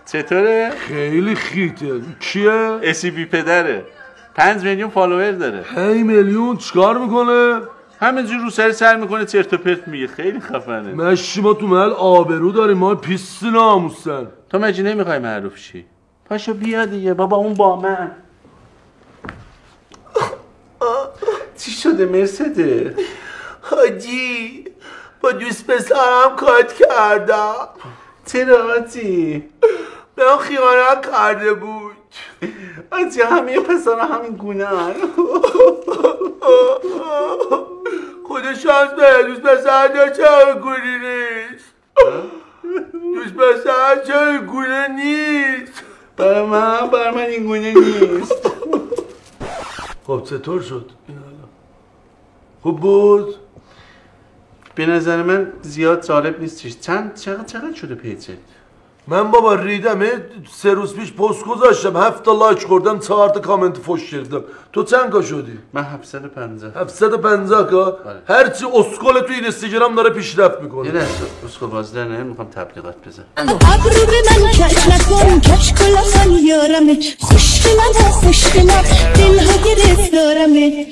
چطوره؟ خیلی خیته. کیه؟ SCB پدره. 5 میلیون فالوور داره. 5 میلیون چیکار میکنه؟ همینجور رو سر میکنه چرت و پرت میگه. خیلی خفنه. مشی ما تو محل آبرو داریم، ما پیست ناموسن. تو مجی نمیخوای معروف شی؟ پاشو بیا دیگه بابا. اون با من چی شده مرسده؟ حاجی با دوست پسرم کات کردم. چرا حاجی؟ به اون خیانت کرده بود. حاجی همه پسرها همین گونه هن. خودش شانس به دوست پسر چه گونه نیست. دوست پسر چه گونه نیست. برای من این گونه نیست. خب چطور شد؟ خوب بود؟ به نظر من زیاد جالب نیستش. چقدر شده پیجت؟ من بابا ریدم 3 روز پیش پست گذاشتم 7 لایک خوردم 4 تا کامنت فوش کردم. تو چند کا شدی؟ من 750. 750 کا؟ هرچی اسکل تو این اینستاگرام داره پیشرفت میکنه. یه لحظه اسکل بازی نه میخوام تبلیغات بزنم. ابرو به من کج نکن کج کلا من یارمه خوشگلم دلها گرفتارمه